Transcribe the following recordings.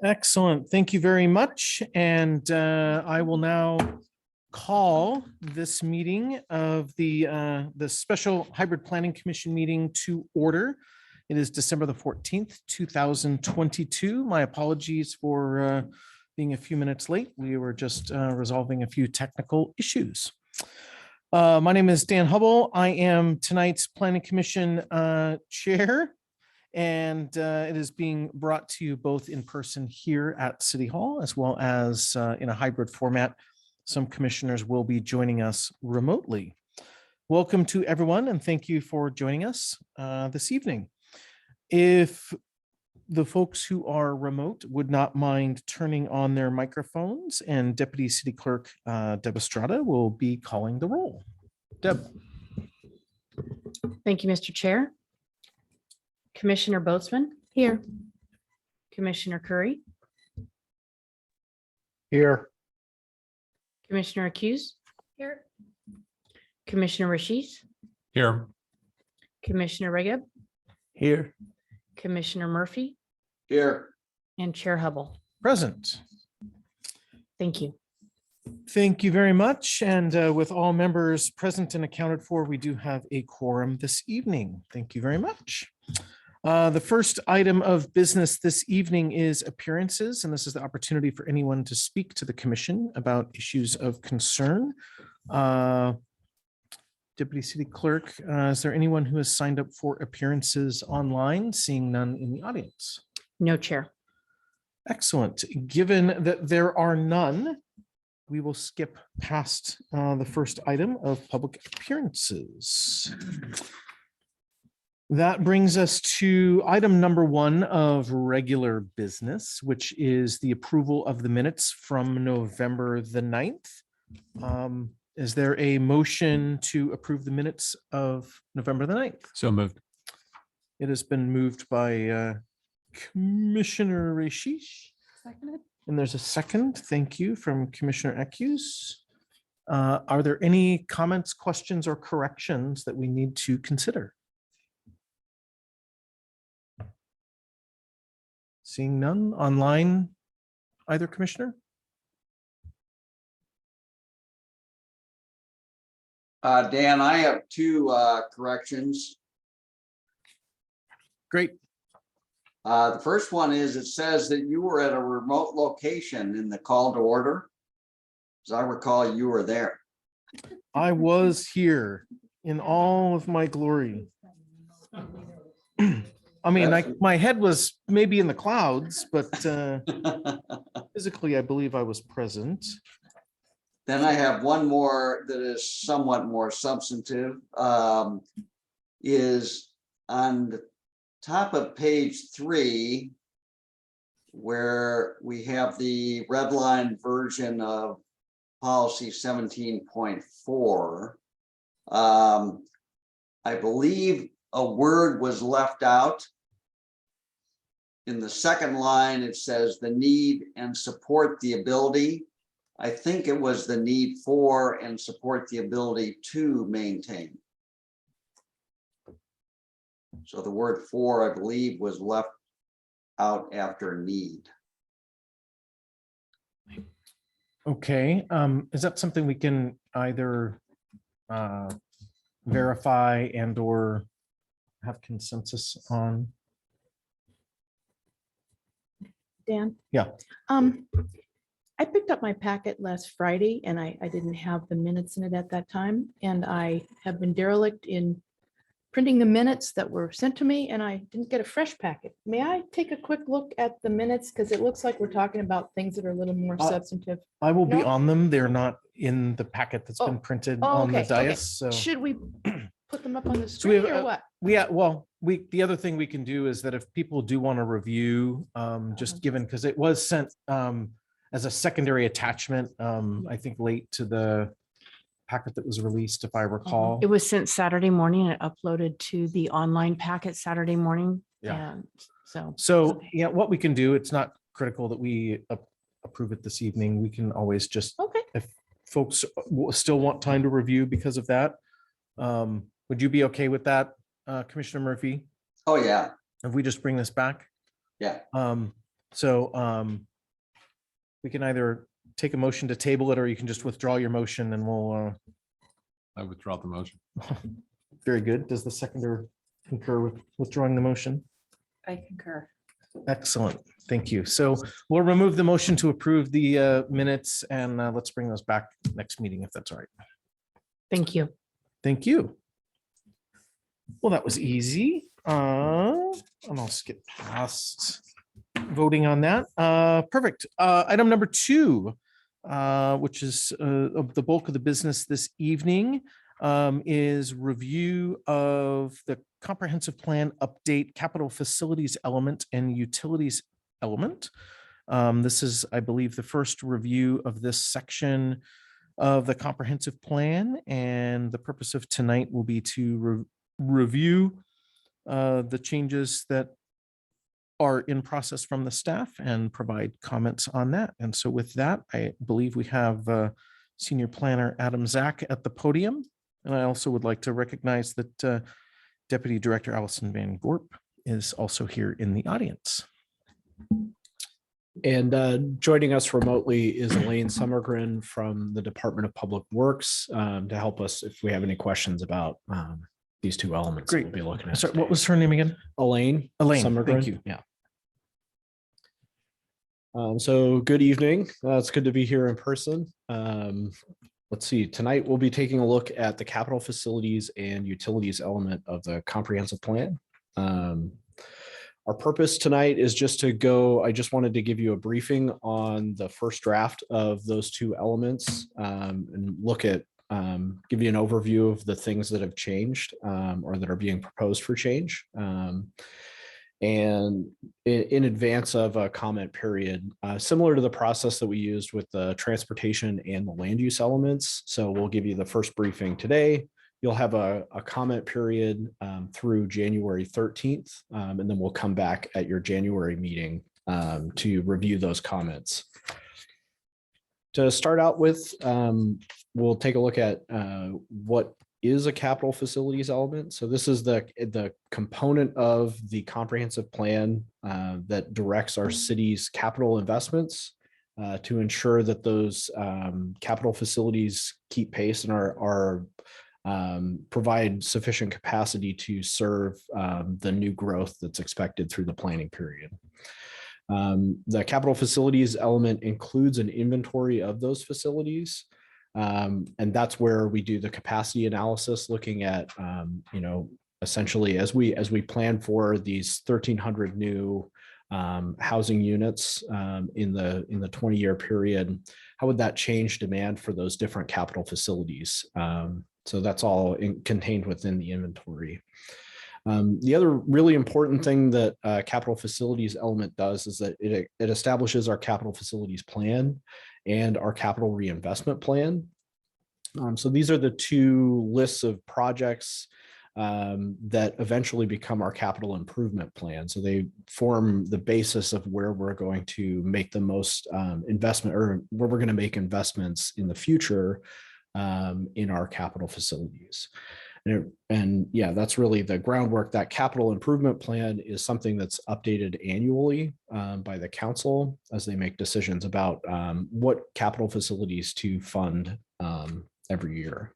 Excellent. Thank you very much. And I will now call this meeting of the Special Hybrid Planning Commission meeting to order. It is December the 14th, 2022. My apologies for being a few minutes late. We were just resolving a few technical issues. My name is Dan Hubble. I am tonight's Planning Commission chair. And it is being brought to you both in person here at City Hall as well as in a hybrid format. Some commissioners will be joining us remotely. Welcome to everyone and thank you for joining us this evening. If the folks who are remote would not mind turning on their microphones, and Deputy City Clerk Deb Estrada will be calling the roll. Deb. Thank you, Mr. Chair. Commissioner Boatsman. Here. Commissioner Curry. Here. Commissioner Accused. Here. Commissioner Rashish. Here. Commissioner Regeb. Here. Commissioner Murphy. Here. And Chair Hubble. Present. Thank you. Thank you very much. And with all members present and accounted for, we do have a quorum this evening. Thank you very much. The first item of business this evening is appearances, and this is the opportunity for anyone to speak to the commission about issues of concern. Deputy City Clerk, is there anyone who has signed up for appearances online? Seeing none in the audience. No, Chair. Excellent. Given that there are none, we will skip past the first item of public appearances. That brings us to item number 1 of regular business, which is the approval of the minutes from November the 9th. Is there a motion to approve the minutes of November the 9th? So moved. It has been moved by Commissioner Rashish. And there's a second. Thank you from Commissioner Accused. Are there any comments, questions, or corrections that we need to consider? Seeing none online, either commissioner? Dan, I have 2 corrections. Great. The first one is it says that you were at a remote location in the call to order. As I recall, you were there. I was here in all of my glory. I mean, my head was maybe in the clouds, but physically, I believe I was present. Then I have one more that is somewhat more substantive. Is on the top of page 3, where we have the red line version of policy 17.4. I believe a word was left out. In the second line, it says the need and support the ability. I think it was the need for and support the ability to maintain. So the word for, I believe, was left out after need. Okay. Is that something we can either verify and or have consensus on? Dan? Yeah. I picked up my packet last Friday and I didn't have the minutes in it at that time. And I have been derelict in printing the minutes that were sent to me and I didn't get a fresh packet. May I take a quick look at the minutes? Because it looks like we're talking about things that are a little more substantive. I will be No? on them. They're not in the packet that's been printed on the Okay, dais. okay. So Should we put them up on the So we have, screen or what? the other thing we can do is that if people do want to review, just given, because it was sent as a secondary attachment, I think late to the packet that was released, if I recall. It was sent Saturday morning and uploaded to the online packet Saturday morning. Yeah. And so. So, yeah, what we can do, it's not critical that we approve it this evening. We can always just, Okay. if folks still want time to review because of that, would you be okay with that, Commissioner Murphy? Oh, yeah. If we just bring this back? Yeah. So we can either take a motion to table it, or you can just withdraw your motion and we'll, I withdraw the motion. very good. Does the seconder concur with withdrawing the motion? I concur. Excellent. Thank you. So we'll remove the motion to approve the minutes and let's bring those back next meeting if that's all right. Thank you. Thank you. Well, that was easy. And I'll skip past voting on that. Perfect. Item number 2, which is of the bulk of the business this evening, is review of the comprehensive plan update, capital facilities element and utilities element. This is, I believe, the first review of this section of the comprehensive plan, and the purpose of tonight will be to review the changes that are in process from the staff and provide comments on that. And so with that, I believe we have Senior Planner Adam Zach at the podium. And I also would like to recognize that Deputy Director Allison Van Gorp is also here in the audience. And joining us remotely is Elaine Summergren from the Department of Public Works to help us if we have any questions about these two elements. Great. We'll be looking at. Sorry, what was her name again? Elaine? Elaine, Summergren. thank you. Yeah. So good evening. It's good to be here in person. Let's see, tonight we'll be taking a look at the capital facilities and utilities element of the comprehensive plan. Our purpose tonight is just to go, I just wanted to give you a briefing on the first draft of those two elements and look at, give you an overview of the things that have changed or that are being proposed for change. And in advance of a comment period, similar to the process that we used with the transportation and the land use elements. So we'll give you the first briefing today. You'll have a comment period through January 13th, and then we'll come back at your January meeting to review those comments. To start out with, we'll take a look at what is a capital facilities element. So this is the component of the comprehensive plan that directs our city's capital investments to ensure that those capital facilities keep pace and are provide sufficient capacity to serve the new growth that's expected through the planning period. The capital facilities element includes an inventory of those facilities. And that's where we do the capacity analysis, looking at, essentially as we plan for these 1,300 new housing units in the 20-year period, how would that change demand for those different capital facilities? So that's all contained within the inventory. The other really important thing that capital facilities element does is that it establishes our capital facilities plan and our capital reinvestment plan. So these are the two lists of projects that eventually become our capital improvement plan. So they form the basis of where we're going to make the most investment, or where we're going to make investments in the future in our capital facilities. And yeah, that's really the groundwork. That capital improvement plan is something that's updated annually by the council as they make decisions about what capital facilities to fund every year.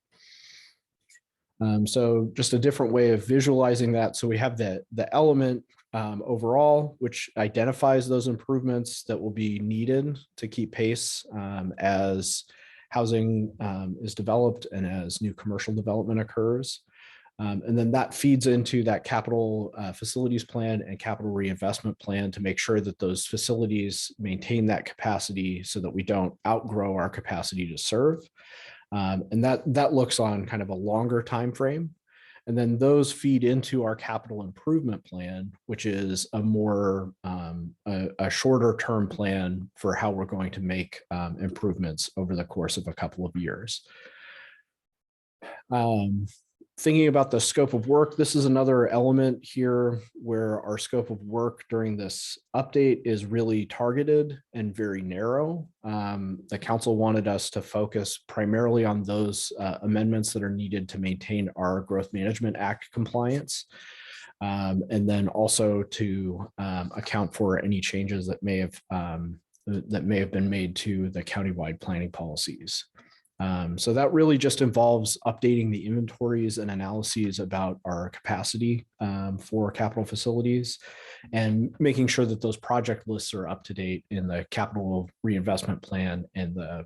So just a different way of visualizing that. So we have the element overall, which identifies those improvements that will be needed to keep pace as housing is developed and as new commercial development occurs. And then that feeds into that capital facilities plan and capital reinvestment plan to make sure that those facilities maintain that capacity so that we don't outgrow our capacity to serve. And that looks on kind of a longer time frame. And then those feed into our capital improvement plan, which is a more a shorter term plan for how we're going to make improvements over the course of a couple of years. Thinking about the scope of work, this is another element here where our scope of work during this update is really targeted and very narrow. The council wanted us to focus primarily on those amendments that are needed to maintain our Growth Management Act compliance. And then also to account for any changes that may have been made to the countywide planning policies. So that really just involves updating the inventories and analyses about our capacity for capital facilities and making sure that those project lists are up to date in the capital reinvestment plan and the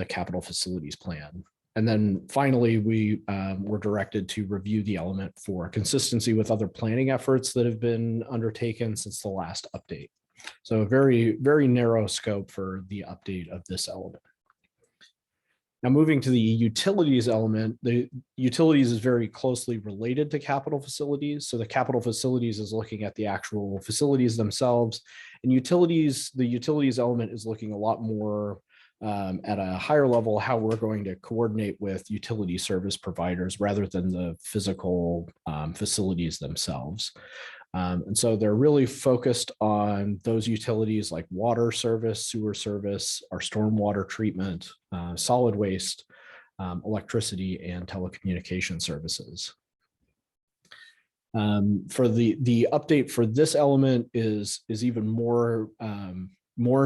capital facilities plan. And then finally, we were directed to review the element for consistency with other planning efforts that have been undertaken since the last update. So a very, very narrow scope for the update of this element. Now moving to the utilities element, the utilities is very closely related to capital facilities. So the capital facilities is looking at the actual facilities themselves, and utilities, the utilities element is looking a lot more at a higher level, how we're going to coordinate with utility service providers rather than the physical facilities themselves. And so they're really focused on those utilities like water service, sewer service, our stormwater treatment, solid waste, electricity, and telecommunication services. For the update for this element is even more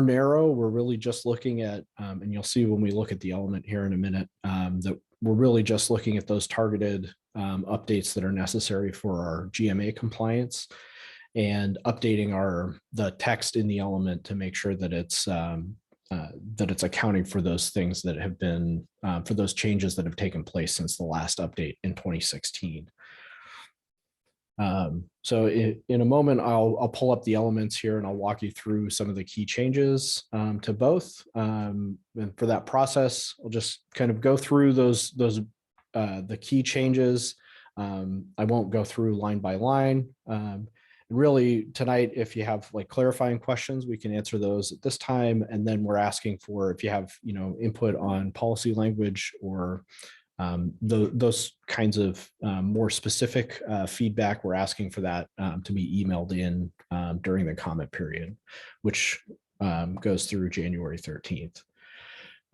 narrow. We're really just looking at, and you'll see when we look at the element here in a minute, that we're really just looking at those targeted updates that are necessary for our GMA compliance and updating the text in the element to make sure that it's accounting for those things that have been, for those changes that have taken place since the last update in 2016. So in a moment, I'll pull up the elements here and I'll walk you through some of the key changes to both. And for that process, I'll just kind of go through the key changes. I won't go through line by line. Really tonight, if you have like clarifying questions, we can answer those at this time. And then we're asking for, if you have, input on policy language or those kinds of more specific feedback, we're asking for that to be emailed in during the comment period, which goes through January 13th.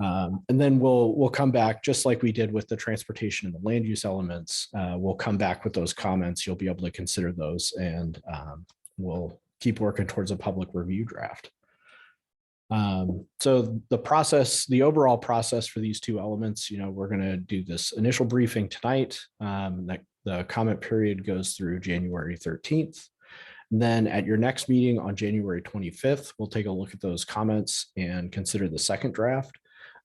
And then we'll come back, just like we did with the transportation and the land use elements. We'll come back with those comments. You'll be able to consider those, and we'll keep working towards a public review draft. So the overall process for these two elements, we're going to do this initial briefing tonight. The comment period goes through January 13th. And then at your next meeting on January 25th, we'll take a look at those comments and consider the second draft.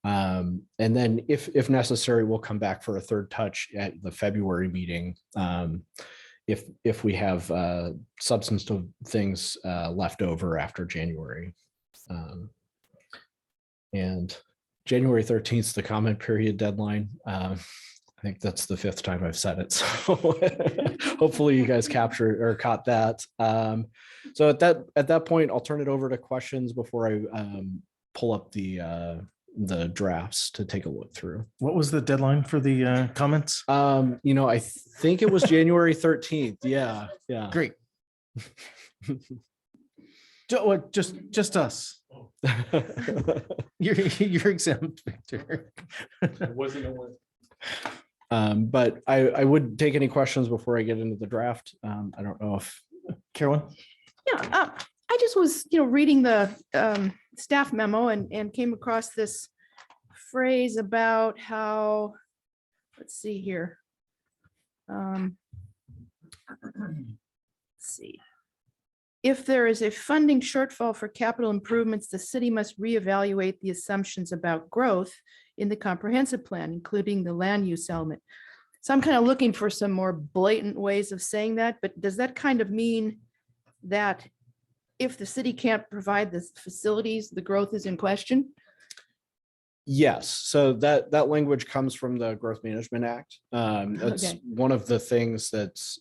And then if necessary, we'll come back for a third touch at the February meeting. If we have substantive things left over after January. And January 13th is the comment period deadline. I think that's the 5th time I've said it. So hopefully you guys captured or caught that. So at that point, I'll turn it over to questions before I pull up the drafts to take a look through. What was the deadline for the comments? I think it was January 13th. Yeah. Great. Just us. You're exempt, Victor. But I would take any questions before I get into the draft. I don't know if Carolyn. Yeah, I just was, reading the staff memo and came across this phrase about how, let's see here. Let's see. If there is a funding shortfall for capital improvements, the city must reevaluate the assumptions about growth in the comprehensive plan, including the land use element. So I'm kind of looking for some more blatant ways of saying that, but does that kind of mean that if the city can't provide the facilities, the growth is in question? Yes, so that language comes from the Growth Management Act. That's Okay. one of the things that's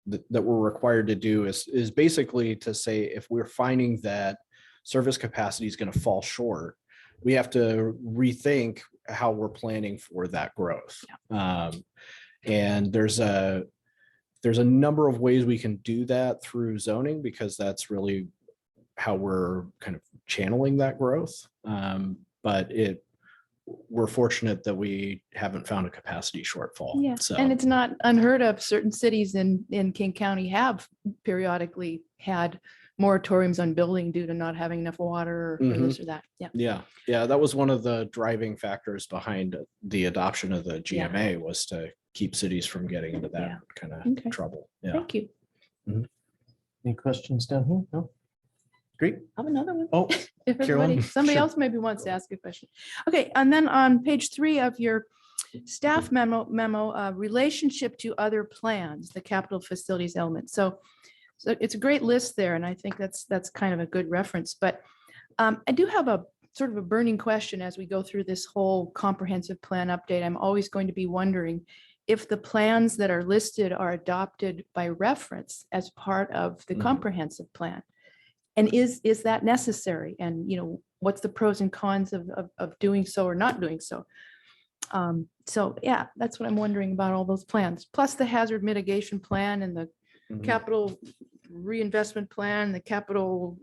that we're required to do is basically to say, if we're finding that service capacity is going to fall short, we have to rethink how we're planning for that growth. And there's a number of ways we can do that through zoning, because that's really how we're kind of channeling that growth. But we're fortunate that we haven't found a capacity shortfall. Yeah, So, and it's not unheard of. Certain cities in King County have periodically had moratoriums on building due to not having enough water or this or that. Yeah. yeah, that was one of the driving factors behind the adoption of the GMA was to keep cities from getting into that Yeah. kind of Okay. trouble. Yeah. Thank you. Any questions down here? No? Great. I have another one. Oh, If Carolyn, everybody, somebody sure. else maybe wants to ask a question. Okay, and then on page 3 of your staff memo, relationship to other plans, the capital facilities element. So it's a great list there, and I think that's kind of a good reference. But I do have a sort of a burning question as we go through this whole comprehensive plan update. I'm always going to be wondering if the plans that are listed are adopted by reference as part of the Mhm. comprehensive plan. And is that necessary? And, what's the pros and cons of doing so or not doing so? So yeah, that's what I'm wondering about all those plans, plus the hazard mitigation plan and the Mhm. capital reinvestment plan, the capital,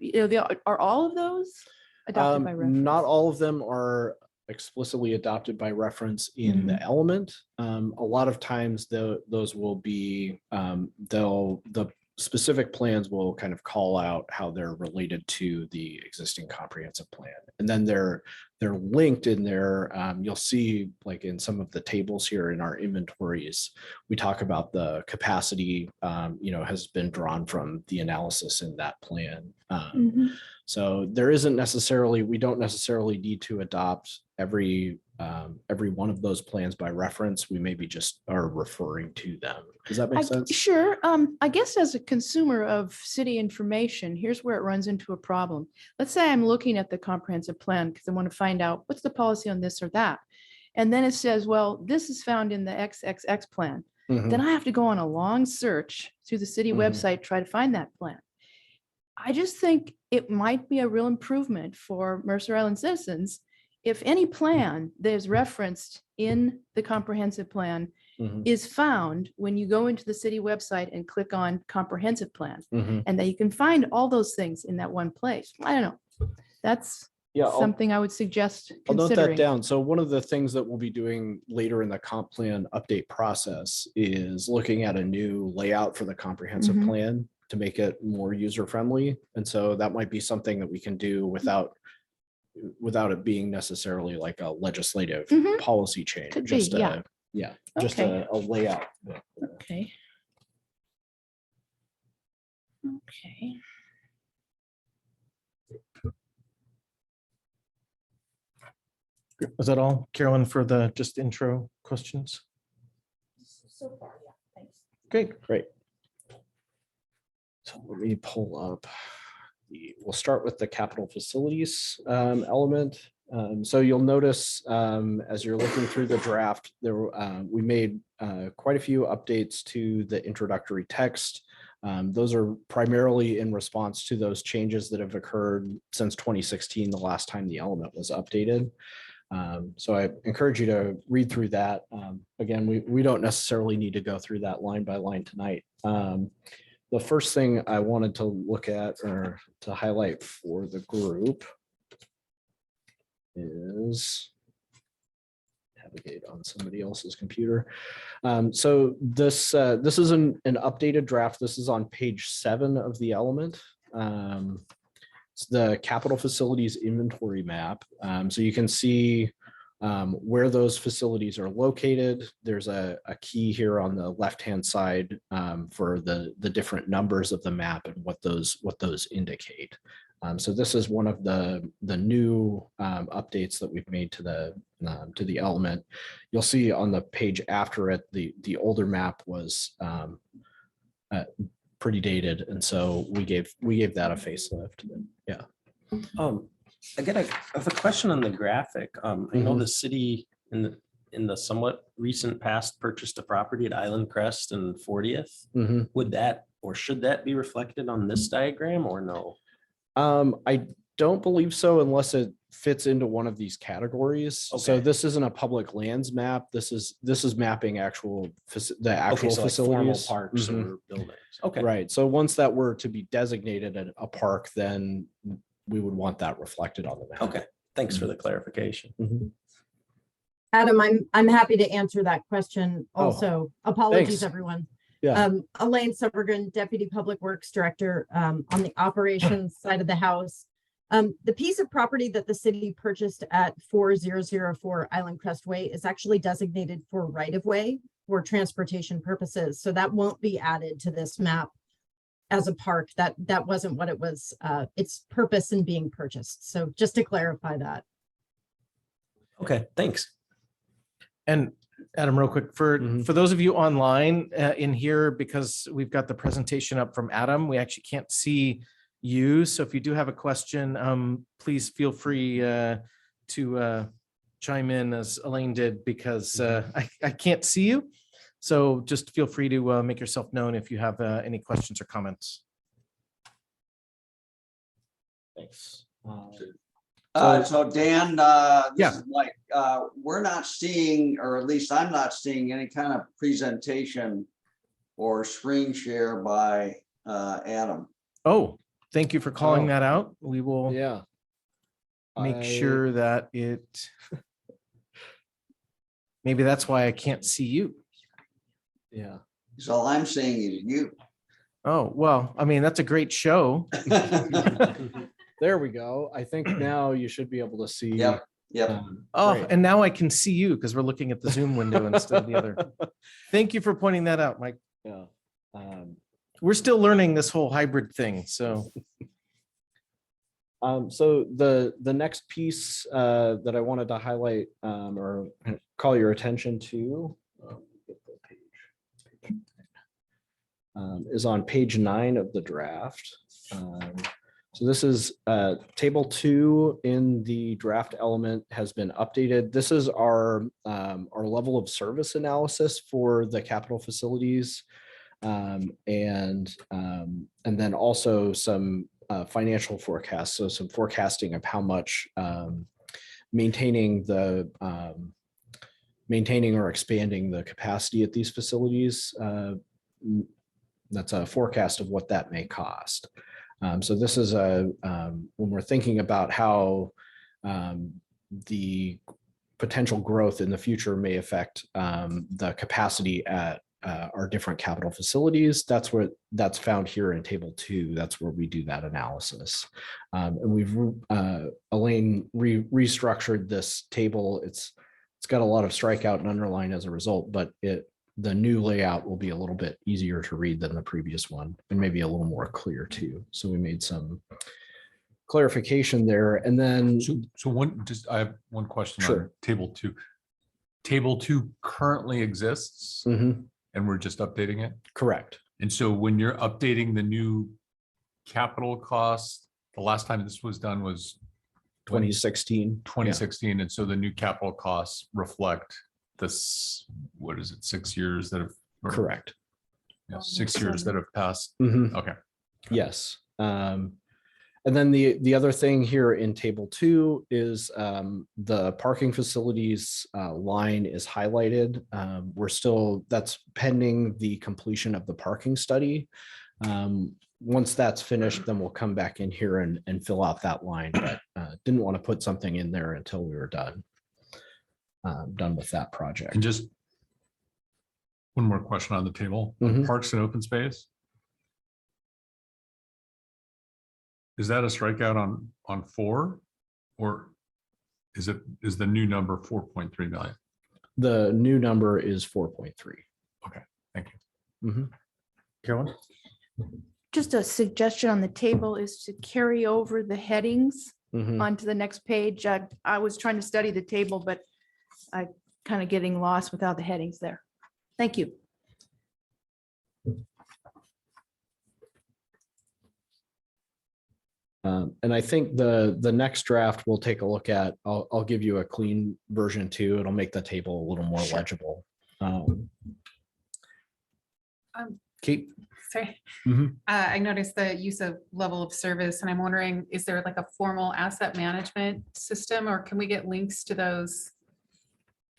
are all of those adopted by reference? Not all of them are explicitly adopted by reference in the element. A lot of times those will be, the specific plans will kind of call out how they're related to the existing comprehensive plan. And then they're linked in there. You'll see like in some of the tables here in our inventories, we talk about the capacity, has been drawn from the analysis in that plan. Mhm. So there isn't necessarily, we don't necessarily need to adopt every one of those plans by reference. We maybe just are referring to them. Does that make sense? Sure. I guess as a consumer of city information, here's where it runs into a problem. Let's say I'm looking at the comprehensive plan because I want to find out what's the policy on this or that. And then it says, well, this is found in the XXX plan. Mhm. Then I have to go on a long search through the city Mhm. website, try to find that plan. I just think it might be a real improvement for Mercer Island citizens if any plan that is referenced in the comprehensive plan Mhm. is found when you go into the city website and click on comprehensive plan, Mhm. and that you can find all those things in that one place. I don't know. That's Yeah, something I would suggest I'll note that considering. down. So one of the things that we'll be doing later in the comp plan update process is looking at a new layout for the comprehensive Mhm. plan to make it more user friendly. And so that might be something that we can do without it being necessarily like a legislative Mhm. policy change. Could be, Just yeah. just Okay. a layout. Okay. Okay. is that all, Carolyn, for the just intro questions? So far, yeah, thanks. Great. Great. So let me pull up we'll start with the capital facilities element. So you'll notice as you're looking through the draft, we made quite a few updates to the introductory text. Those are primarily in response to those changes that have occurred since 2016, the last time the element was updated. So I encourage you to read through that. Again, we don't necessarily need to go through that line by line tonight. The first thing I wanted to look at or to highlight for the group is navigate on somebody else's computer. So this is an updated draft. This is on page 7 of the element. It's the capital facilities inventory map. So you can see where those facilities are located. There's a key here on the left-hand side for the different numbers of the map and what those indicate. So this is one of the new updates that we've made to the element. You'll see on the page after it, the older map was pretty dated, and so we gave that a facelift. Yeah. I have a question on the graphic. I know Mhm. the city in the somewhat recent past purchased a property at Island Crest and 40th. Mhm. Would that or should that be reflected on this diagram or no? I don't believe so unless it fits into one of these categories. So Okay. this isn't a public lands map. This is mapping the actual Okay, so like formal facilities. parks Mhm. or buildings. Okay. Right. So once that were to be designated a park, then we would want that reflected on the map. Okay. Thanks for the clarification. Mhm. Adam, I'm happy to answer that question Oh, also. Apologies, thanks. everyone. Yeah. Elaine Subergen, Deputy Public Works Director, on the operations side of the house. The piece of property that the city purchased at 4004 Island Crest Way is actually designated for right-of-way for transportation purposes. So that won't be added to this map as a park. That wasn't what it was, its purpose in being purchased. So just to clarify that. Okay, thanks. And Adam, real quick, for Mhm. those of you online in here, because we've got the presentation up from Adam, we actually can't see you. So if you do have a question, please feel free to chime in as Elaine did, because I can't see you. So just feel free to make yourself known if you have any questions or comments. Thanks. So Dan, Yeah. this is Mike, we're not seeing, or at least I'm not seeing any kind of presentation or screen share by Adam. Oh, thank you for calling Oh. that out. We will Yeah. make sure that it. Maybe that's why I can't see you. Yeah. So all I'm seeing is you. Oh, well, I mean, that's a great show. There we go. I think now you should be able to see. Yep, yep. Oh, Great. and now I can see you because we're looking at the Zoom window instead of the other. Thank you for pointing that out, Mike. Yeah. We're still learning this whole hybrid thing, so. So the next piece that I wanted to highlight or call your attention to is on page 9 of the draft. So this is table 2 in the draft element has been updated. This is our level of service analysis for the capital facilities, and then also some financial forecasts. So some forecasting of how much maintaining or expanding the capacity at these facilities. That's a forecast of what that may cost. So this is when we're thinking about how the potential growth in the future may affect the capacity at our different capital facilities. That's found here in table 2. That's where we do that analysis. And we've Elaine restructured this table. It's got a lot of strikeout and underline as a result, but the new layout will be a little bit easier to read than the previous one, and maybe a little more clear too. So we made some clarification there. And then I have one question on Sure. table 2. Table 2 currently exists Mhm, and we're just updating it. correct. And so when you're updating the new capital costs, the last time this was done was 2016. 2016. And so the new capital costs reflect this, what is it, 6 years that have? Yeah, correct. Yeah, 6 years that have passed. Mhm. Okay. Yes. And then the other thing here in table 2 is the parking facilities line is highlighted. That's pending the completion of the parking study. Once that's finished, then we'll come back in here and fill out that line, but didn't want to put something in there until we were done with that project. And just one more question on the table, Mhm. parks and open space. Is that a strikeout on 4, or is the new number 4.3 million? The new number is 4.3. Okay, thank you. Mhm. Carolyn? Just a suggestion on the table is to carry over the headings Mhm. onto the next page. I was trying to study the table, but I kind of getting lost without the headings there. Thank you. And I think the next draft we'll take a look at, I'll give you a clean version too. It'll make the table a little more Sure. legible. Kate? Sorry. Mhm. I noticed the use of level of service, and I'm wondering, is there like a formal asset management system, or can we get links to those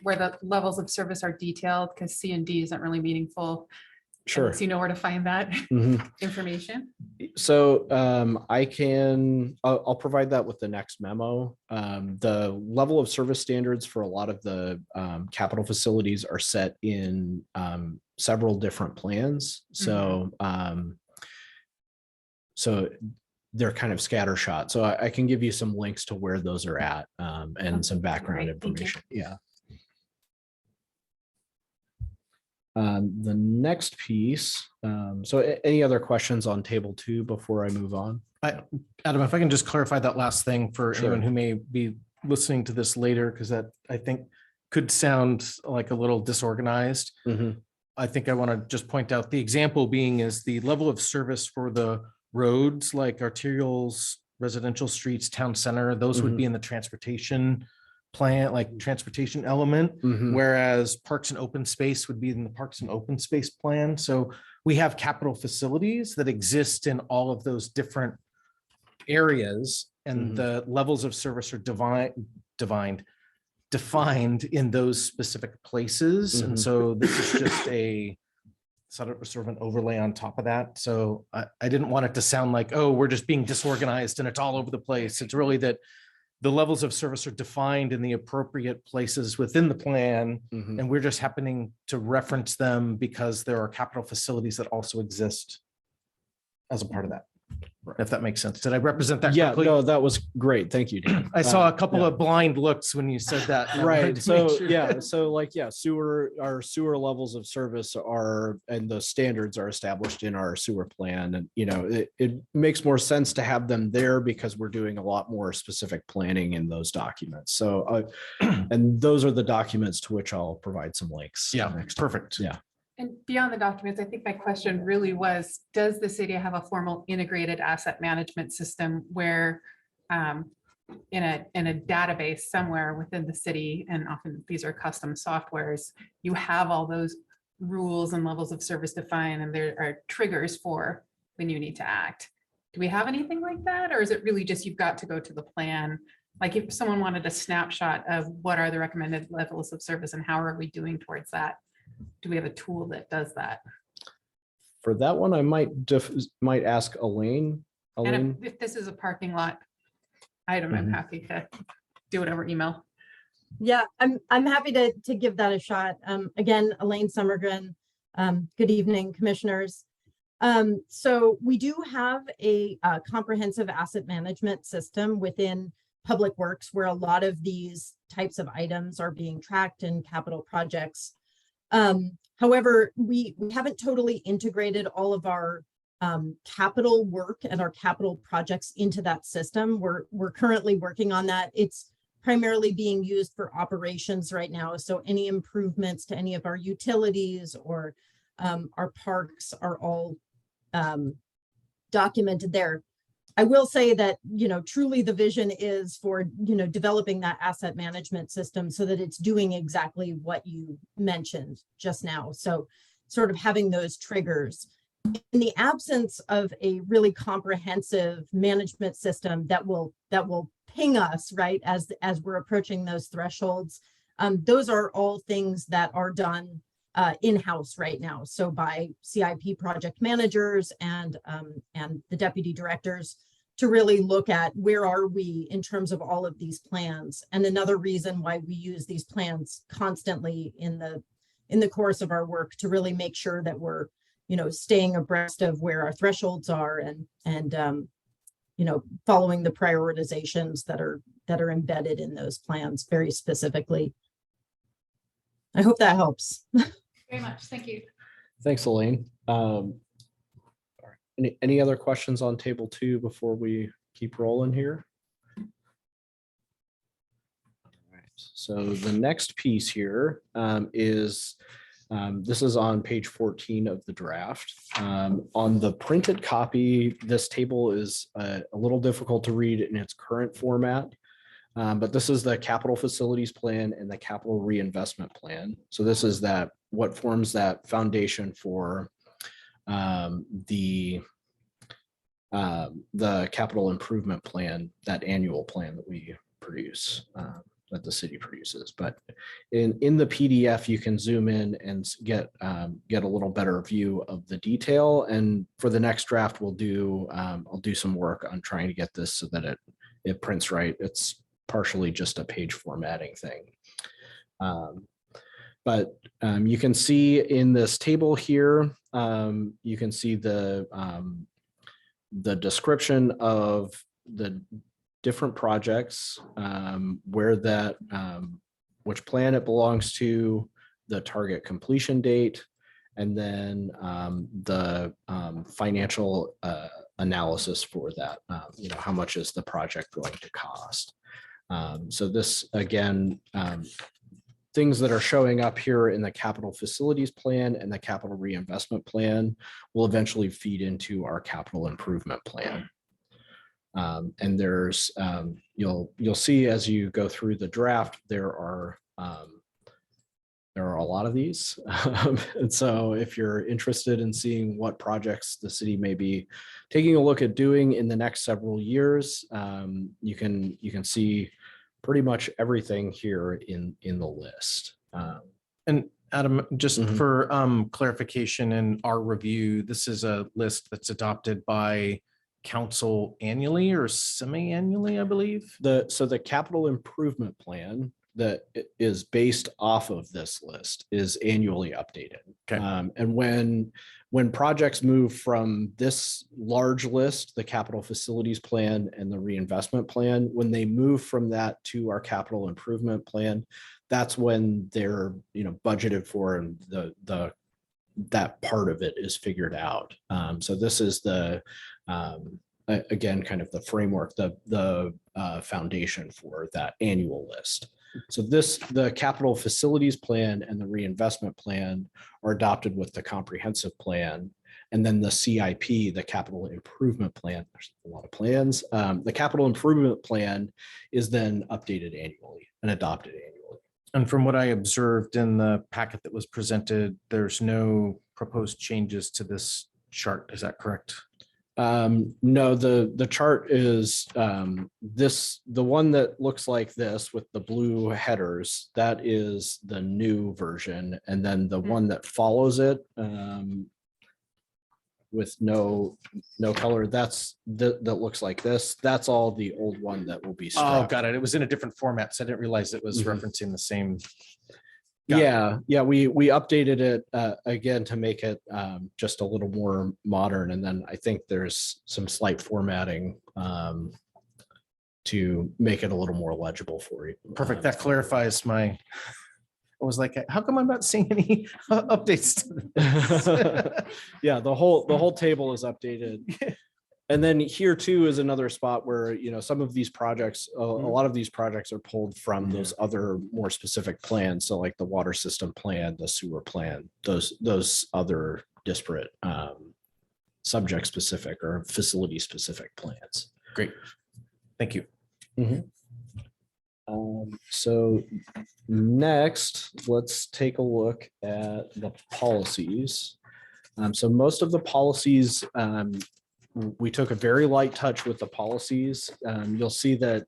where the levels of service are detailed? Because C and D isn't really meaningful. Sure. Unless you know where to find that Mhm. information. So I'll provide that with the next memo. The level of service standards for a lot of the capital facilities are set in several different plans. So they're kind of scattershot. So I can give you some links to where those are at and some background Great, thank you. information. Yeah. The next piece. Any other questions on table 2 before I move on? Adam, if I can just clarify that last thing for Sure. anyone who may be listening to this later, because that I think could sound like a little disorganized. Mhm. I think I want to just point out the example being is the level of service for the roads like arterials, residential streets, town center, those would be in the transportation plan, like transportation element. Mhm. Whereas parks and open space would be in the parks and open space plan. So we have capital facilities that exist in all of those different areas, and Mhm. the levels of service are defined in those specific places. And Mhm. so this is just a sort of an overlay on top of that. So I didn't want it to sound like, oh, we're just being disorganized and it's all over the place. It's really that the levels of service are defined in the appropriate places within the plan. Mhm. And we're just happening to reference them because there are capital facilities that also exist as a part of that. If that makes sense. Did I represent that Yeah, correctly? no, that was great. Thank you, Dan. I saw a couple yeah. of blind looks when you said that. I wanted Right. to make So sure. yeah. So our sewer levels of service are, and the standards are established in our sewer plan. And, it makes more sense to have them there because we're doing a lot more specific planning in those documents. So, and those are the documents to which I'll provide some links. Yeah, next. perfect. Yeah. And beyond the documents, I think my question really was, does the city have a formal integrated asset management system where in a database somewhere within the city, and often these are custom softwares, you have all those rules and levels of service defined, and there are triggers for when you need to act. Do we have anything like that? Or is it really just you've got to go to the plan? Like if someone wanted a snapshot of what are the recommended levels of service and how are we doing towards that? Do we have a tool that does that? For that one, I might ask Elaine. And if this is a parking lot item, I'm Mhm. happy to do it over email. Yeah, I'm happy to give that a shot. Again, Elaine Summergren. Good evening, commissioners. So we do have a comprehensive asset management system within Public Works where a lot of these types of items are being tracked in capital projects. However, we haven't totally integrated all of our capital work and our capital projects into that system. We're currently working on that. It's primarily being used for operations right now. So any improvements to any of our utilities or our parks are all documented there. I will say that, truly the vision is for, developing that asset management system so that it's doing exactly what you mentioned just now. So sort of having those triggers. In the absence of a really comprehensive management system that will ping us, right, as we're approaching those thresholds, those are all things that are done in-house right now. So by CIP project managers and the deputy directors to really look at where are we in terms of all of these plans. And another reason why we use these plans constantly in the course of our work to really make sure that we're, staying abreast of where our thresholds are and following the prioritizations that are embedded in those plans very specifically. I hope that helps. Very much. Thank you. Thanks, Elaine. Any other questions on table 2 before we keep rolling here? All right, so the next piece here is this is on page 14 of the draft. On the printed copy, this table is a little difficult to read in its current format. But this is the capital facilities plan and the capital reinvestment plan. So this is what forms that foundation for the capital improvement plan, that annual plan that we produce. that the city produces. But in the PDF, you can zoom in and get a little better view of the detail. And for the next draft, I'll do some work on trying to get this so that it prints right. It's partially just a page formatting thing. But you can see in this table here, you can see the description of the different projects, where that, which plan it belongs to, the target completion date, and then the financial analysis for that. How much is the project going to cost? So this, again, things that are showing up here in the capital facilities plan and the capital reinvestment plan will eventually feed into our capital improvement plan. And there's, you'll see as you go through the draft, there are a lot of these. And so if you're interested in seeing what projects the city may be taking a look at doing in the next several years, you can see pretty much everything here in the list. And Adam, just Mhm. for clarification in our review, this is a list that's adopted by council annually or semi-annually, I believe. So the capital improvement plan that is based off of this list is annually updated. Okay. And when projects move from this large list, the capital facilities plan and the reinvestment plan, when they move from that to our capital improvement plan, that's when they're budgeted for, and that part of it is figured out. So this is the again, kind of the framework, the foundation for that annual list. So the capital facilities plan and the reinvestment plan are adopted with the comprehensive plan. And then the CIP, the capital improvement plan, there's a lot of plans. The capital improvement plan is then updated annually and adopted annually. And from what I observed in the packet that was presented, there's no proposed changes to this chart. Is that correct? No, the chart is the one that looks like this with the blue headers. That is the new version, and then the one that follows it with no color, that looks like this. That's all the old one that will be Oh, struck. got it. It was in a different format, so I didn't realize it was Mhm. referencing the same. Got it. Yeah, we updated it again to make it just a little more modern, and then I think there's some slight formatting to make it a little more legible for you. Perfect. That clarifies my, I was like, how come I'm not seeing any updates to this? Yeah, the whole table is updated. And then here too is another spot where, some of these projects, a lot of these projects are pulled from those other more specific plans. So like the water system plan, the sewer plan, those other disparate subject specific or facility specific plans. Great. Thank you. So next, let's take a look at the policies. So most of the policies, we took a very light touch with the policies. You'll see that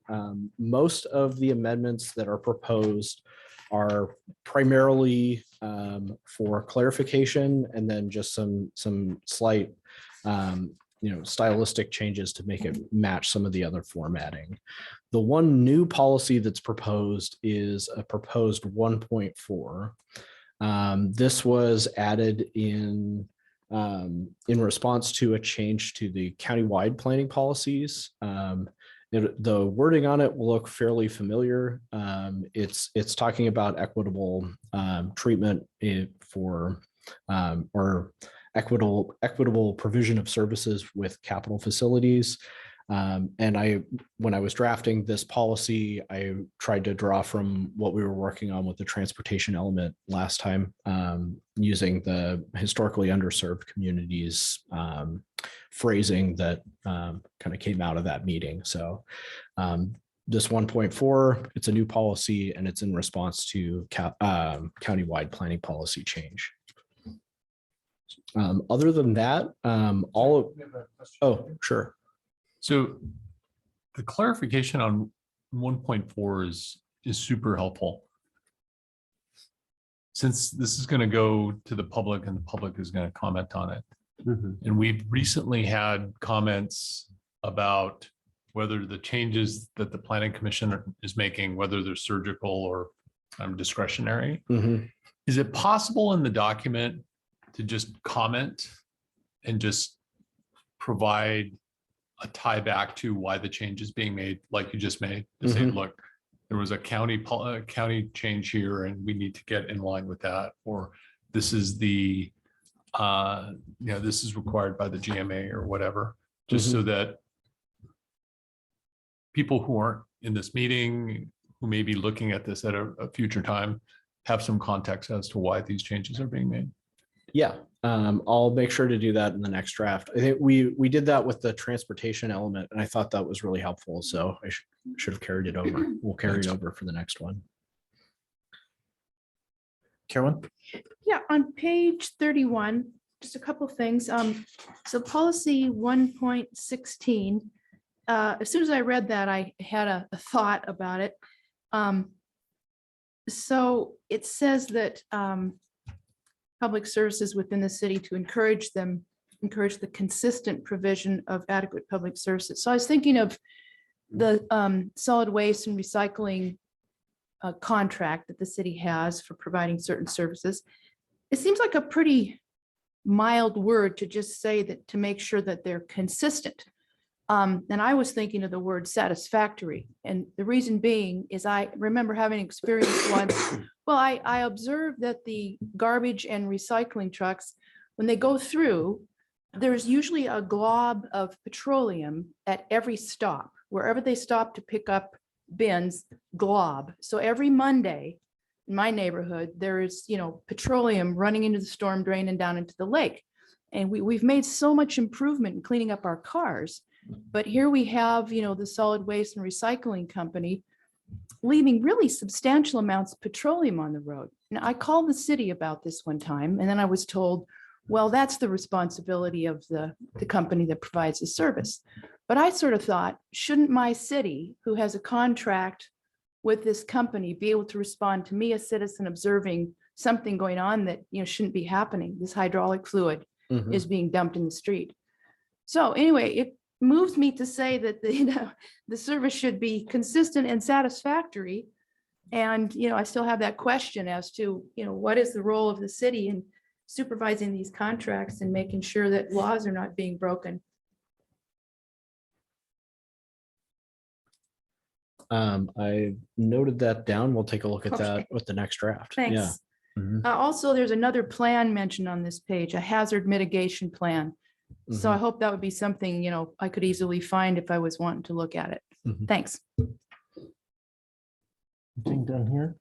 most of the amendments that are proposed are primarily for clarification, and then just some slight stylistic changes to make it match some of the other formatting. The one new policy that's proposed is a proposed 1.4. This was added in response to a change to the countywide planning policies. The wording on it will look fairly familiar. It's talking about equitable treatment for or equitable provision of services with capital facilities. And when I was drafting this policy, I tried to draw from what we were working on with the transportation element last time, using the historically underserved communities phrasing that kind of came out of that meeting. So this 1.4, it's a new policy, and it's in response to countywide planning policy change. Other than that, oh, sure. So the clarification on 1.4 is is super helpful. Since this is going to go to the public and the public is going to comment on it. And we've recently had comments about whether the changes that the planning commission is making, whether they're surgical or discretionary. Is it possible in the document to just comment and just provide a tie back to why the change is being made, like you just made, to say, look, there was a county change here and we need to get in line with that, or this is the, this is required by the GMA or whatever, just so that people who aren't in this meeting, who may be looking at this at a future time, have some context as to why these changes are being made. Yeah, I'll make sure to do that in the next draft. I think we did that with the transportation element, and I thought that was really helpful. So I should have carried it over. We'll carry it over for the next one. Carolyn? Yeah, on page 31, just a couple things. So policy 1.16, as soon as I read that, I had a thought about it. So it says that public services within the city to encourage the consistent provision of adequate public services. So I was thinking of the solid waste and recycling contract that the city has for providing certain services. It seems like a pretty mild word to just say that, to make sure that they're consistent. And I was thinking of the word satisfactory. And the reason being is I remember having experience once. Well, I observed that the garbage and recycling trucks, when they go through, there's usually a glob of petroleum at every stop. Wherever they stop to pick up bins, glob. So every Monday in my neighborhood, there is, petroleum running into the storm drain and down into the lake. And we've made so much improvement in cleaning up our cars. But here we have, the solid waste and recycling company leaving really substantial amounts of petroleum on the road. And I called the city about this one time, and then I was told, well, that's the responsibility of the company that provides the service. But I sort of thought, shouldn't my city, who has a contract with this company, be able to respond to me, a citizen observing something going on that, shouldn't be happening? This hydraulic fluid is being dumped in the street. So anyway, it moves me to say that the service should be consistent and satisfactory. And, I still have that question as to, what is the role of the city in supervising these contracts and making sure that laws are not being broken. I noted that down. We'll take a look at that Okay. with the next draft. Thanks. Yeah. Mhm. Also, there's another plan mentioned on this page, a hazard mitigation plan. So I hope that would be something, I could easily find if I was wanting to look at it. Mhm. Thanks. Thing done here.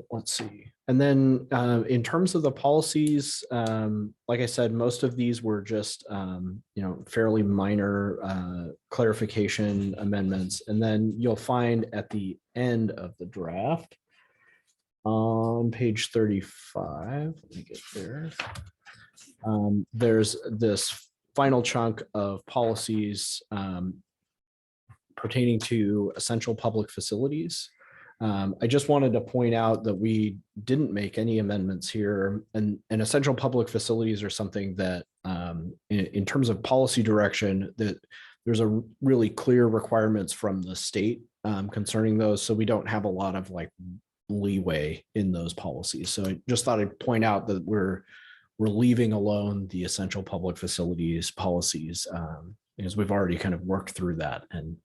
Let's see. And then in terms of the policies, like I said, most of these were just, fairly minor clarification amendments. And then you'll find at the end of the draft on page 35, let me get there. There's this final chunk of policies pertaining to essential public facilities. I just wanted to point out that we didn't make any amendments here, and essential public facilities are something that in terms of policy direction, that there's a really clear requirements from the state concerning those. So we don't have a lot of leeway in those policies. So I just thought I'd point out that we're leaving alone the essential public facilities policies because we've already kind of worked through that and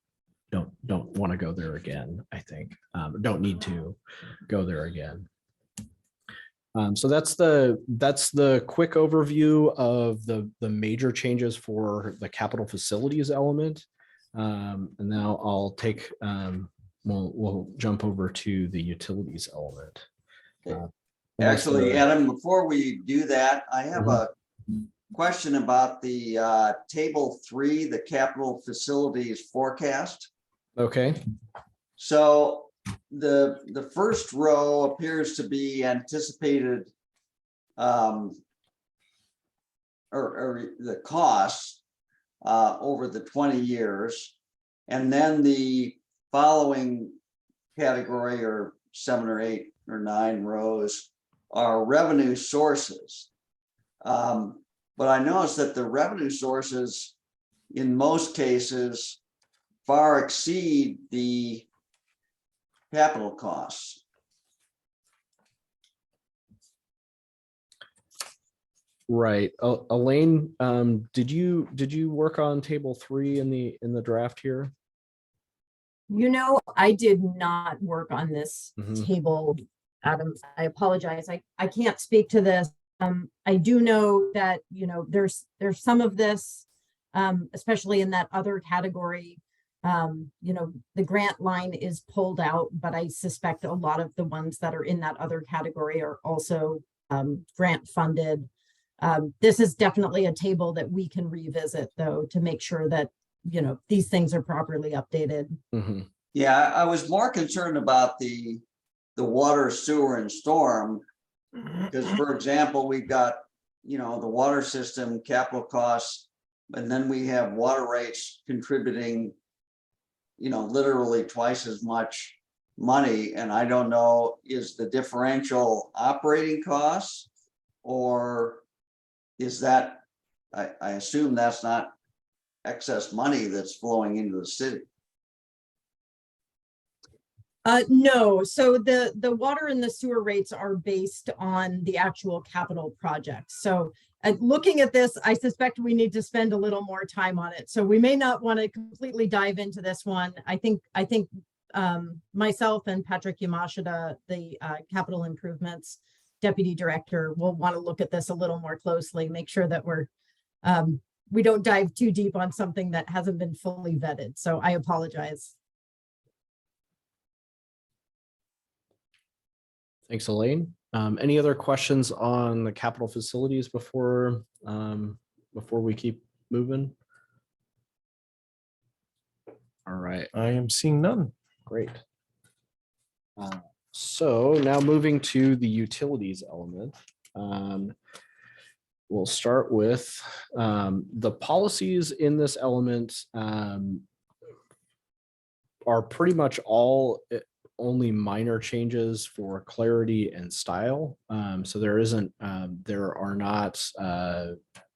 don't want to go there again. I think don't need to go there again. So that's the quick overview of the major changes for the capital facilities element. And now I'll take we'll jump over to the utilities element. Actually, Adam, before we do that, I have a question about the table 3, the capital facilities forecast. Okay. So the first row appears to be anticipated or the costs. over the 20 years. And then the following category, or 7 or 8 or 9 rows, are revenue sources. But I noticed that the revenue sources in most cases far exceed the capital costs. Right. Elaine, did you work on table 3 in the draft here? You know, I did not work on this Mhm. table, Adam. I apologize. I can't speak to this. I do know that, you know, there's some of this, especially in that other category. You know, the grant line is pulled out, but I suspect a lot of the ones that are in that other category are also grant funded. This is definitely a table that we can revisit, though, to make sure that, you know, these things are properly updated. Mhm. Yeah, I was more concerned about the water, sewer, and storm. Because, for example, we've got, you know, the water system capital costs, and then we have water rates contributing, you know, literally twice as much money. And I don't know, is the differential operating costs, or is that, I assume that's not excess money that's flowing into the city. No, so the water and the sewer rates are based on the actual capital projects. So looking at this, I suspect we need to spend a little more time on it. So we may not want to completely dive into this one. I think myself and Patrick Yamashita, the capital improvements deputy director, will want to look at this a little more closely, make sure that we don't dive too deep on something that hasn't been fully vetted. So I apologize. Thanks, Elaine. Any other questions on the capital facilities before we keep moving? All right, I am seeing none. great. So now moving to the utilities element. We'll start with the policies in this element are pretty much all only minor changes for clarity and style. So there are not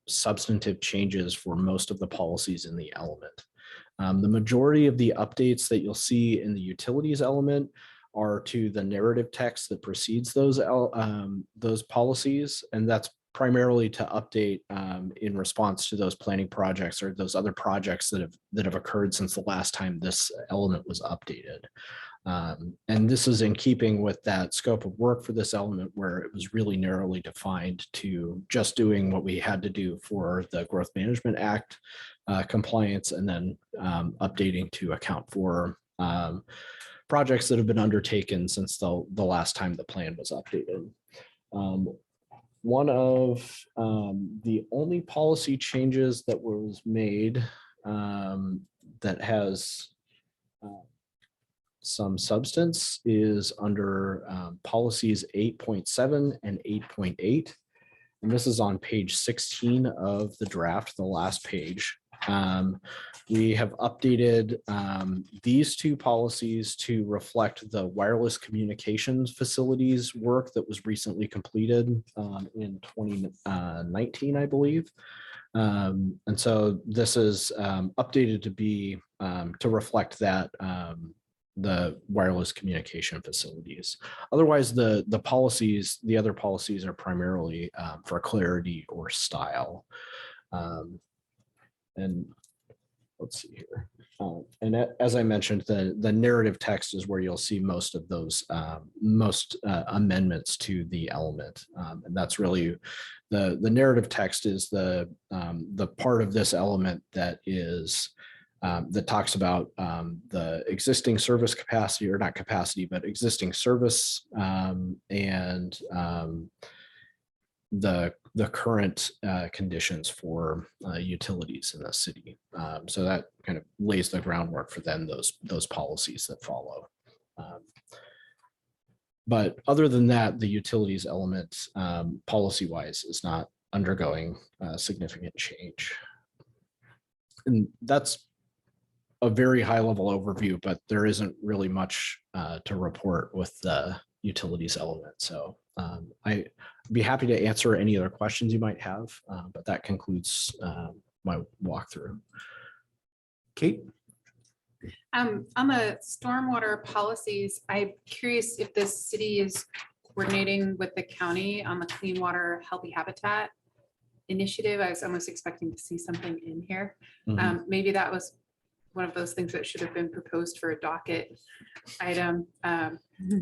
substantive changes for most of the policies in the element. The majority of the updates that you'll see in the utilities element are to the narrative text that precedes those policies, and that's primarily to update in response to those planning projects or those other projects that have occurred since the last time this element was updated. And this is in keeping with that scope of work for this element, where it was really narrowly defined to just doing what we had to do for the Growth Management Act compliance, and then updating to account for projects that have been undertaken since the last time the plan was updated. One of the only policy changes that was made that has some substance is under policies 8.7 and 8.8. And this is on page 16 of the draft, the last page. We have updated these two policies to reflect the wireless communications facilities work that was recently completed in 2019, I believe. And so this is updated to be to reflect that the wireless communication facilities. Otherwise, the other policies are primarily for clarity or style. And let's see here. And as I mentioned, the narrative text is where you'll see most of those amendments to the element. And that's really the narrative text is the part of this element that is that talks about the existing service capacity, or not capacity, but existing service and the current conditions for utilities in the city. So that kind of lays the groundwork for then those policies that follow. But other than that, the utilities element policy-wise is not undergoing significant change. And that's a very high level overview, but there isn't really much to report with the utilities element. So I'd be happy to answer any other questions you might have, but that concludes my walkthrough. Kate? On the stormwater policies, I'm curious if the city is coordinating with the county on the Clean Water Healthy Habitat initiative. I was almost expecting to see something in here. Mhm. Maybe that was one of those things that should have been proposed for a docket item.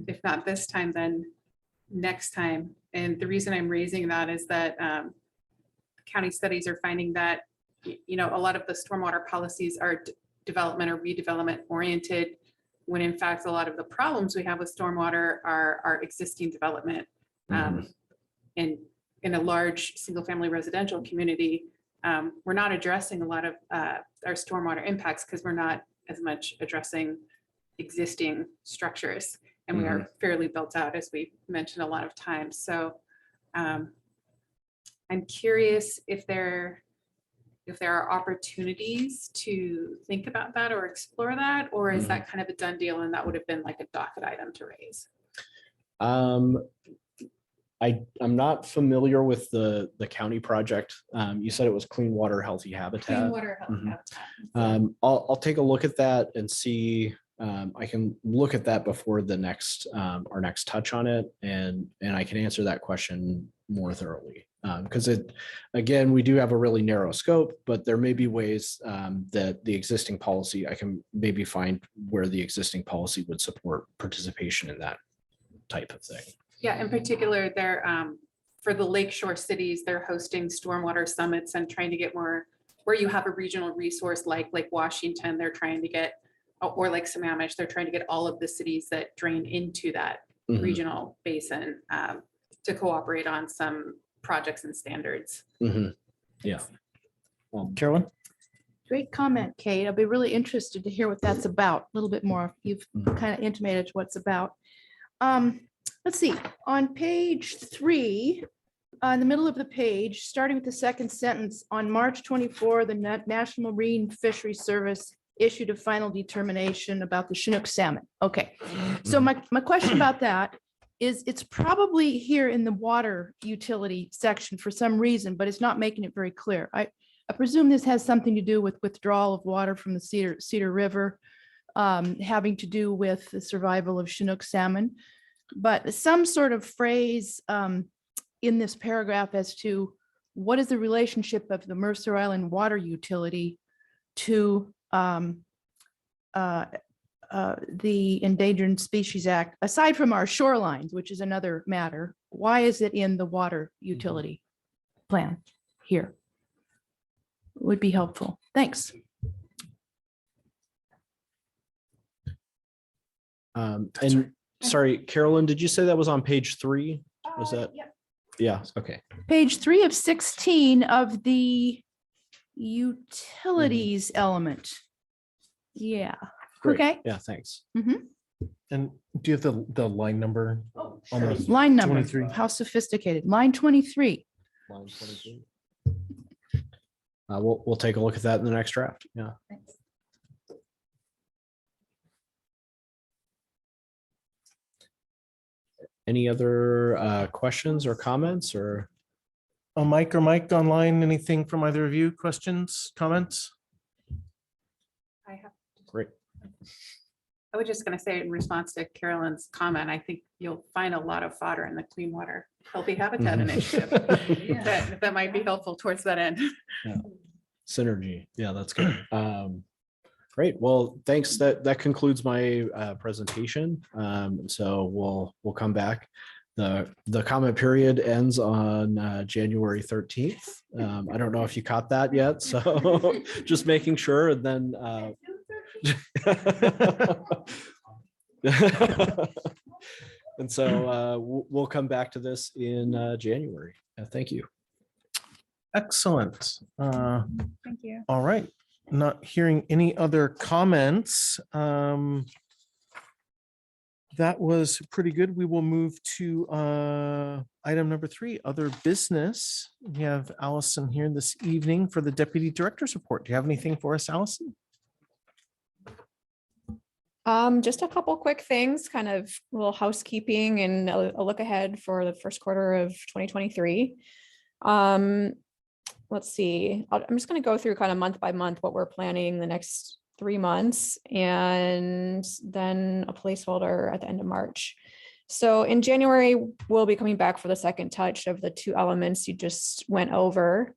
If not this time, then next time. And the reason I'm raising that is that county studies are finding that, a lot of the stormwater policies are development or redevelopment oriented, when in fact, a lot of the problems we have with stormwater are existing development. And in a large single-family residential community, we're not addressing a lot of our stormwater impacts because we're not as much addressing existing structures. And we are fairly built out, as we mentioned a lot of times. So I'm curious if there are opportunities to think about that or explore that, or is that kind of a done deal and that would have been like a docket item to raise? I'm not familiar with the county project. You said it was Clean Water Healthy Habitat. Clean water, healthy Mhm. habitat. I'll take a look at that and see. I can look at that before the next our next touch on it, and I can answer that question more thoroughly. Because again, we do have a really narrow scope, but there may be ways that the existing policy, I can maybe find where the existing policy would support participation in that type of thing. Yeah, in particular, they're for the lakeshore cities, they're hosting stormwater summits and trying to get more where you have a regional resource like Lake Washington, they're trying to get, or like Sammamish, they're trying to get all of the cities that drain into that Mhm. regional basin to cooperate on some projects and standards. Mhm. Yeah. Carolyn? Great comment, Kate. I'll be really interested to hear what that's about, a little bit more. You've kind of intimated what it's about. Let's see, on page 3, in the middle of the page, starting with the second sentence, on March 24, the National Marine Fisheries Service issued a final determination about the Chinook salmon. Okay, so my question about that is it's probably here in the water utility section for some reason, but it's not making it very clear. I presume this has something to do with withdrawal of water from the Cedar River, having to do with the survival of Chinook salmon. But some sort of phrase in this paragraph as to what is the relationship of the Mercer Island water utility to the Endangered Species Act, aside from our shorelines, which is another matter. Why is it in the water utility plan here? Would be helpful. Thanks. And sorry, Carolyn, did you say that was on page 3? Was that? Yep. Yeah, okay. Page 3 of 16 of the utilities element. Yeah. Great. Okay. Yeah, thanks. And do you have the line number? on the Line number. 23? How sophisticated. Line 23. Line 22. We'll take a look at that in the next draft. Yeah. Thanks. Any other questions or comments or? Mike or Mike online, anything from either of you? Questions, comments? I have. Great. I was just going to say in response to Carolyn's comment, I think you'll find a lot of fodder in the Clean Water Healthy Habitat Initiative that might be helpful towards that end. Yeah. Synergy. Yeah, that's good. Great. Well, thanks. That concludes my presentation. So we'll come back. The comment period ends on January 13th. I don't know if you caught that yet, so just making sure. And then and so we'll come back to this in January. Thank you. Excellent. Thank you. All right. Not hearing any other comments. That was pretty good. We will move to item number 3, other business. We have Allison here this evening for the Deputy Director's report. Do you have anything for us, Allison? Just a couple quick things, kind of a little housekeeping and a look ahead for the first quarter of 2023. Let's see, I'm just going to go through kind of month by month what we're planning the next 3 months, and then a placeholder at the end of March. So in January, we'll be coming back for the second touch of the 2 elements you just went over.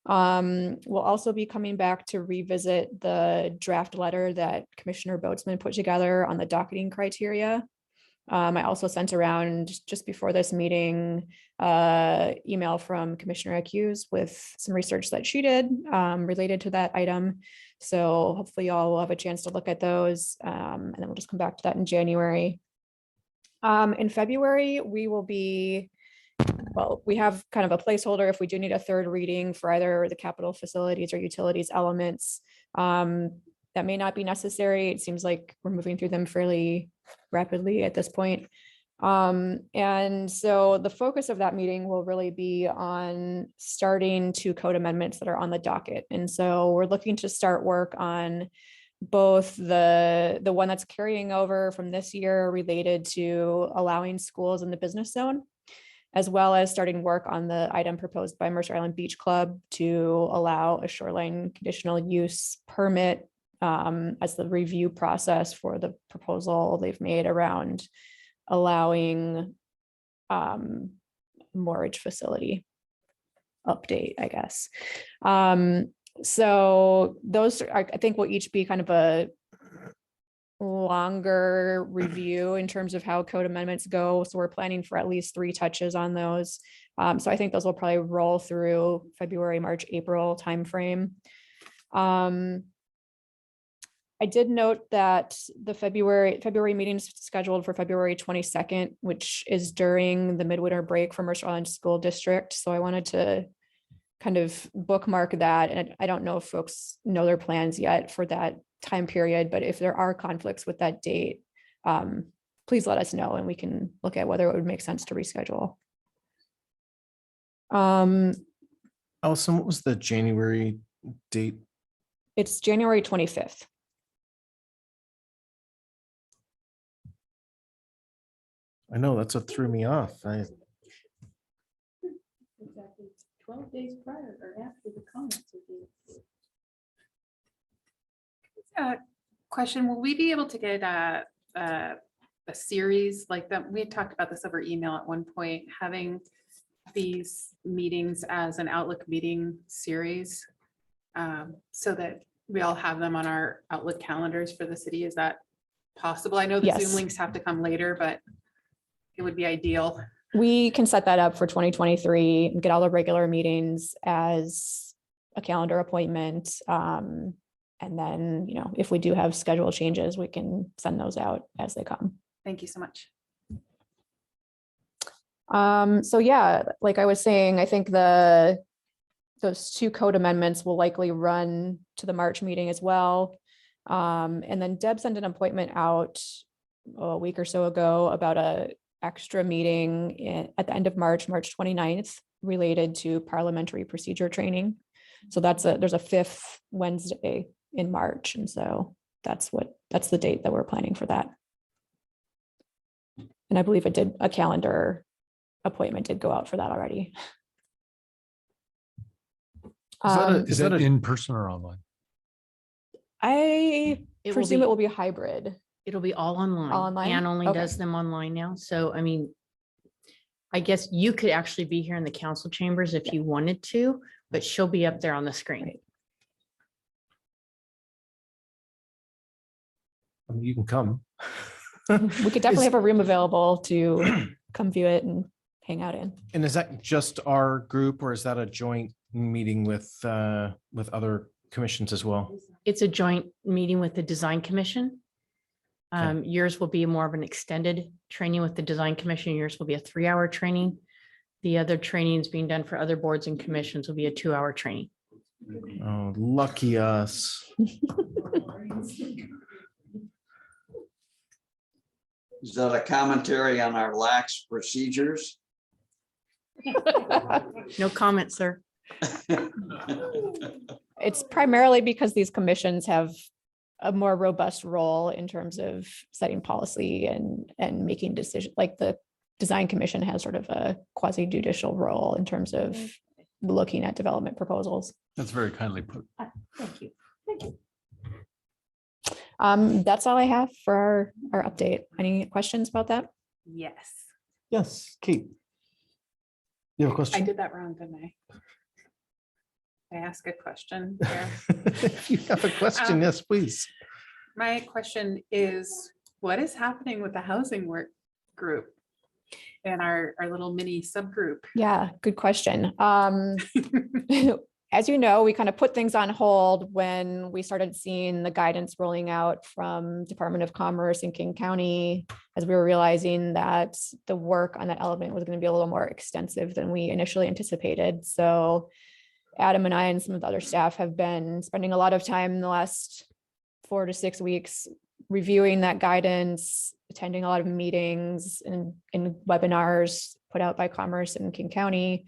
We'll also be coming back to revisit the draft letter that Commissioner Boatsman put together on the docketing criteria. I also sent around just before this meeting, email from Commissioner Accuse with some research that she did related to that item. So hopefully y'all will have a chance to look at those, and then we'll just come back to that in January. In February, we will be, well, we have kind of a placeholder if we do need a 3rd reading for either the capital facilities or utilities elements. That may not be necessary. It seems like we're moving through them fairly rapidly at this point. And so the focus of that meeting will really be on starting 2 code amendments that are on the docket. And so we're looking to start work on both the one that's carrying over from this year related to allowing schools in the business zone, as well as starting work on the item proposed by Mercer Island Beach Club to allow a shoreline conditional use permit as the review process for the proposal they've made around allowing moorage facility update, I guess. So those are, I think, will each be kind of a longer review in terms of how code amendments go. So we're planning for at least 3 touches on those. So I think those will probably roll through February, March, April timeframe. I did note that the February meeting is scheduled for February 22nd, which is during the midwinter break for Mercer Island School District. So I wanted to kind of bookmark that. And I don't know if folks know their plans yet for that time period, but if there are conflicts with that date, please let us know and we can look at whether it would make sense to reschedule. Allison, what was the January date? It's January 25th. I know, that's what threw me off. Exactly 12 days prior or after the comments. Question, will we be able to get a series like that? We had talked about this over email at one point, having these meetings as an Outlook meeting series, so that we all have them on our Outlook calendars for the city. Is that possible? I know the Yes. Zoom links have to come later, but it would be ideal. We can set that up for 2023 and get all the regular meetings as a calendar appointment. And then, you know, if we do have schedule changes, we can send those out as they come. Thank you so much. So yeah, like I was saying, I think those 2 code amendments will likely run to the March meeting as well. And then Deb sent an appointment out a week or so ago about a extra meeting at the end of March, March 29th, related to parliamentary procedure training. So there's a 5th Wednesday in March. And so that's the date that we're planning for that. And I believe a calendar appointment did go out for that already. Is that in person or online? I It will presume be- it will be hybrid. It'll be all online. All online? Ann only Okay. does them online now. So, I mean, I guess you could actually be here in the council chambers if you wanted to, but she'll be up there on the screen. I mean, you can come. We could definitely have a room available to come view it and hang out in. And is that just our group or is that a joint meeting with other commissions as well? It's a joint meeting with the Design Commission. Yours will be more of an extended training with the Design Commission. Yours will be a 3-hour training. The other trainings being done for other boards and commissions will be a 2-hour training. Oh, lucky us. Is that a commentary on our lax procedures? No comment, sir. It's primarily because these commissions have a more robust role in terms of setting policy and making decisions. Like the design commission has sort of a quasi judicial role in terms of looking at development proposals. That's very kindly put. Thank you. Thank you. That's all I have for our update. Any questions about that? Yes. Yes, Kate. You have a I question? did that wrong, didn't I? I ask a question here. If you have a question, yes, please. My question is, what is happening with the housing work group and our little mini subgroup? Yeah, good question. As you know, we kind of put things on hold when we started seeing the guidance rolling out from Department of Commerce in King County, as we were realizing that the work on that element was going to be a little more extensive than we initially anticipated. So Adam and I and some of the other staff have been spending a lot of time in the last 4 to 6 weeks reviewing that guidance, attending a lot of meetings and webinars put out by Commerce in King County,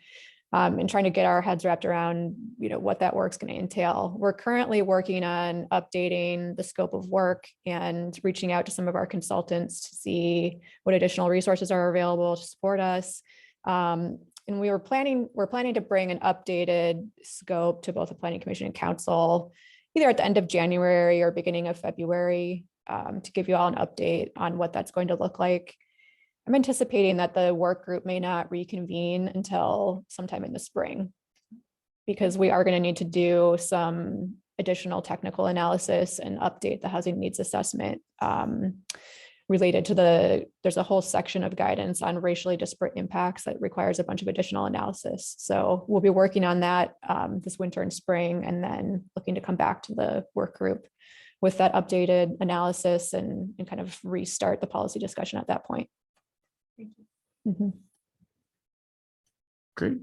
and trying to get our heads wrapped around, what that work's going to entail. We're currently working on updating the scope of work and reaching out to some of our consultants to see what additional resources are available to support us. And we're planning to bring an updated scope to both the Planning Commission and Council, either at the end of January or beginning of February, to give you all an update on what that's going to look like. I'm anticipating that the work group may not reconvene until sometime in the spring, because we are going to need to do some additional technical analysis and update the housing needs assessment related to there's a whole section of guidance on racially disparate impacts that requires a bunch of additional analysis. So we'll be working on that this winter and spring, and then looking to come back to the work group with that updated analysis and kind of restart the policy discussion at that point. Thank you. Mhm. Great.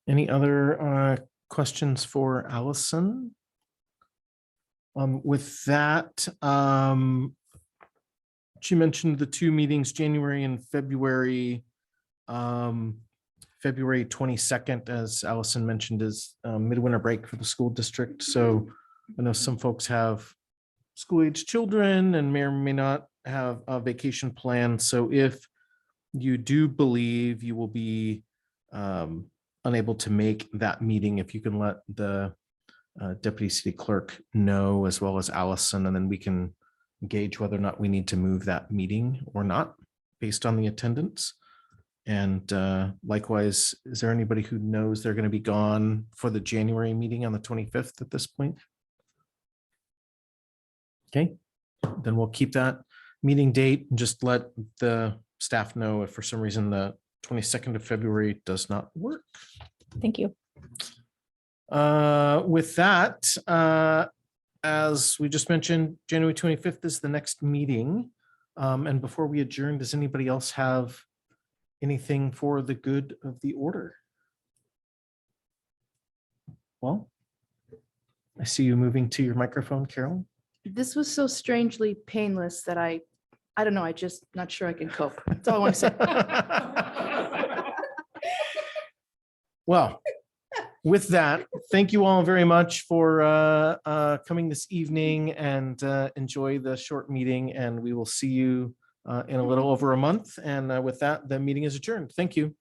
Any other questions for Allison? With that, she mentioned the 2 meetings, January and February. February 22nd, as Allison mentioned, is midwinter break for the school district. So I know some folks have school-age children and may or may not have a vacation plan. So if you do believe you will be unable to make that meeting, if you can let the deputy city clerk know, as well as Allison, and then we can gauge whether or not we need to move that meeting or not based on the attendance. And likewise, is there anybody who knows they're going to be gone for the January meeting on the 25th at this point? Okay, then we'll keep that meeting date and just let the staff know if for some reason the 22nd of February does not work. Thank you. With that, as we just mentioned, January 25th is the next meeting. And before we adjourn, does anybody else have anything for the good of the order? Well, I see you moving to your microphone, Carol. This was so strangely painless that I don't know, I just not sure I can cope. That's all I want to say. Well, with that, thank you all very much for coming this evening, and enjoy the short meeting, and we will see you in a little over a month. And with that, the meeting is adjourned. Thank you.